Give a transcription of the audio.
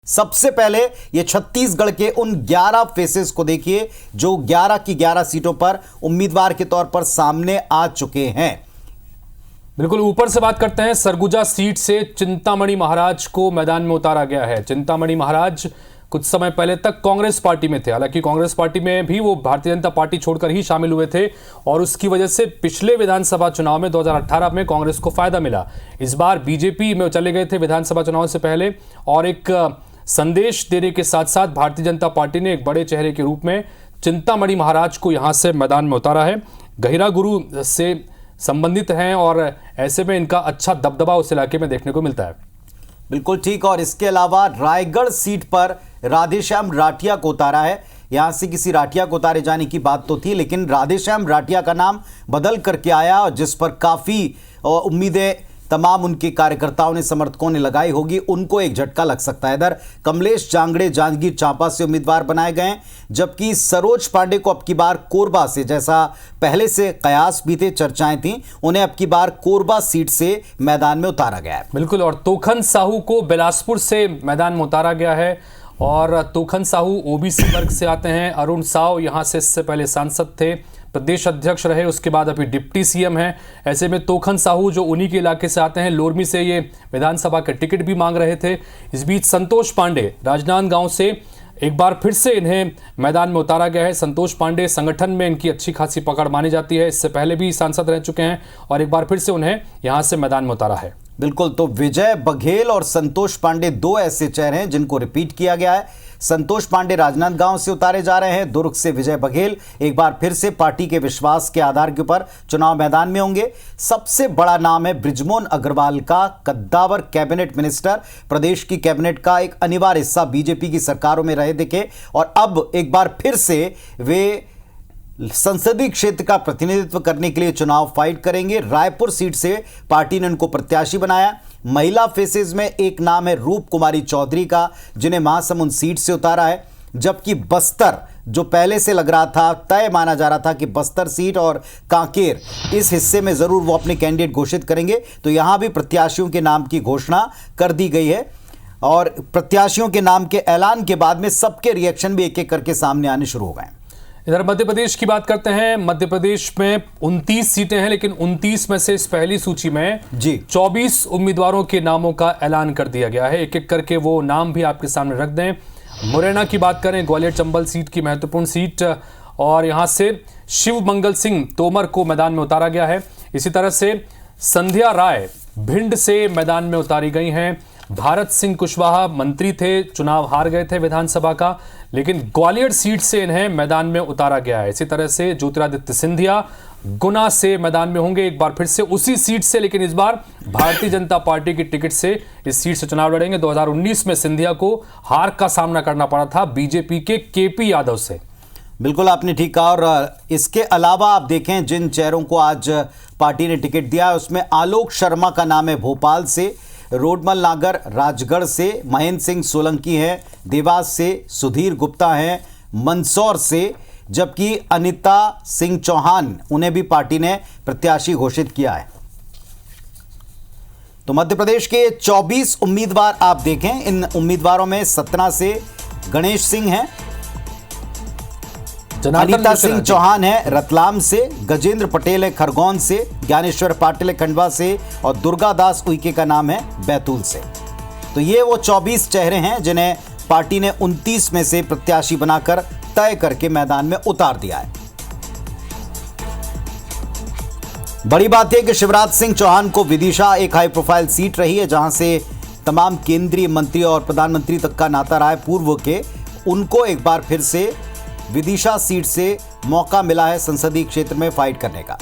सबसे पहले ये छत्तीसगढ़ के उन 11 फेसेस को देखिए जो 11 की 11 सीटों पर उम्मीदवार के तौर पर सामने आ चुके हैं। बिल्कुल ऊपर से बात करते हैं। सरगुजा सीट से चिंतामणि महाराज को मैदान में उतारा गया है। चिंतामणि महाराज कुछ समय पहले तक कांग्रेस पार्टी में थे, हालांकि कांग्रेस पार्टी में भी वो भारतीय जनता पार्टी छोड़कर ही शामिल हुए थे और उसकी वजह से पिछले विधानसभा चुनाव में 2018 में कांग्रेस को फायदा मिला। इस बार बीजेपी में चले गए थे विधानसभा चुनाव से पहले और एक संदेश देने के साथ साथ भारतीय जनता पार्टी ने एक बड़े चेहरे के रूप में चिंतामणि महाराज को यहां से मैदान में उतारा है। गहिरा गुरु से संबंधित हैं और ऐसे में इनका अच्छा दबदबा उस इलाके में देखने को मिलता है। बिल्कुल ठीक। और इसके अलावा रायगढ़ सीट पर राधेश्याम राठिया को उतारा है। यहां से किसी राठिया को उतारे जाने की बात तो थी, लेकिन राधेश्याम राठिया का नाम बदल करके आया और जिस पर काफी उम्मीदें तमाम उनके कार्यकर्ताओं ने, समर्थकों ने लगाई होगी, उनको एक झटका लग सकता है। इधर कमलेश जांगड़े जांजगीर चांपा से उम्मीदवार बनाए गए, जबकि सरोज पांडे को अब की बार कोरबा से, जैसा पहले से कयास भी थे, चर्चाएं थी, उन्हें अब की बार कोरबा सीट से मैदान में उतारा गया है। बिल्कुल। और तोखन साहू को बिलासपुर से मैदान में उतारा गया है और तोखन साहू ओबीसी वर्ग से आते हैं। अरुण साव यहां से इससे पहले सांसद थे, प्रदेश अध्यक्ष रहे, उसके बाद अभी डिप्टी सीएम हैं। ऐसे में तोखन साहू जो उन्हीं के इलाके से आते हैं, लोरमी से ये विधानसभा के टिकट भी मांग रहे थे। इस बीच संतोष पांडे राजनांदगांव से एक बार फिर से इन्हें मैदान में उतारा गया है। संतोष पांडे संगठन में इनकी अच्छी खासी पकड़ मानी जाती है, इससे पहले भी सांसद रह चुके हैं और एक बार फिर से उन्हें यहां से मैदान में उतारा है। बिल्कुल। तो विजय बघेल और संतोष पांडे दो ऐसे चेहरे हैं जिनको रिपीट किया गया है। संतोष पांडे राजनांदगांव से उतारे जा रहे हैं, दुर्ग से विजय बघेल एक बार फिर से पार्टी के विश्वास के आधार के ऊपर चुनाव मैदान में होंगे। सबसे बड़ा नाम है बृजमोहन अग्रवाल का, कद्दावर कैबिनेट मिनिस्टर, प्रदेश की कैबिनेट का एक अनिवार्य हिस्सा, बीजेपी की सरकारों में रहे दिखे और अब एक बार फिर से वे संसदीय क्षेत्र का प्रतिनिधित्व करने के लिए चुनाव फाइट करेंगे। रायपुर सीट से पार्टी ने उनको प्रत्याशी बनाया। महिला फेसेस में एक नाम है रूप कुमारी चौधरी का, जिन्हें महासमुंद सीट से उतारा है, जबकि बस्तर जो पहले से लग रहा था, तय माना जा रहा था कि बस्तर सीट और कांकेर इस हिस्से में जरूर वो अपने कैंडिडेट घोषित करेंगे, तो यहां भी प्रत्याशियों के नाम की घोषणा कर दी गई है और प्रत्याशियों के नाम के ऐलान के बाद में सबके रिएक्शन भी एक एक करके सामने आने शुरू हो गए। इधर मध्य प्रदेश की बात करते हैं। मध्य प्रदेश में 29 सीटें हैं, लेकिन 29 में से इस पहली सूची में 24 उम्मीदवारों के नामों का ऐलान कर दिया गया है। एक एक करके वो नाम भी आपके सामने रख दें। मुरैना की बात करें, ग्वालियर चंबल सीट की महत्वपूर्ण सीट, और यहां से शिव मंगल सिंह तोमर को मैदान में उतारा गया है। इसी तरह से संध्या राय भिंड से मैदान में उतारी गई हैं। भारत सिंह कुशवाहा मंत्री थे, चुनाव हार गए थे विधानसभा का, लेकिन ग्वालियर सीट से इन्हें मैदान में उतारा गया है। इसी तरह से ज्योतिरादित्य सिंधिया गुना से मैदान में होंगे एक बार फिर से उसी सीट से, लेकिन इस बार भारतीय जनता पार्टी की टिकट से इस सीट से चुनाव लड़ेंगे। 2019 में सिंधिया को हार का सामना करना पड़ा था बीजेपी के केपी यादव से। बिल्कुल आपने ठीक कहा। और इसके अलावा आप देखें जिन चेहरों को आज पार्टी ने टिकट दिया है उसमें आलोक शर्मा का नाम है भोपाल से, रोडमल नागर राजगढ़ से, महेंद्र सिंह सोलंकी हैं देवास से, सुधीर गुप्ता हैं मंदसौर से, जबकि अनिता सिंह चौहान, उन्हें भी पार्टी ने प्रत्याशी घोषित किया है। तो मध्य प्रदेश के 24 उम्मीदवार आप देखें, इन उम्मीदवारों में सतना से गणेश सिंह हैं, अनिता सिंह चौहान है रतलाम से, गजेंद्र पटेल है खरगोन से, ज्ञानेश्वर पाटिल है खंडवा से और दुर्गा दास उइके का नाम है बैतूल से। तो ये वो 24 चेहरे हैं जिन्हें पार्टी ने 29 में से प्रत्याशी बनाकर तय करके मैदान में उतार दिया है। बड़ी बात यह कि शिवराज सिंह चौहान को विदिशा एक हाई प्रोफाइल सीट रही है, जहां से तमाम केंद्रीय मंत्री और प्रधानमंत्री तक का नाता रहा है पूर्व के, उनको एक बार फिर से विदिशा सीट से मौका मिला है संसदीय क्षेत्र में फाइट करने का।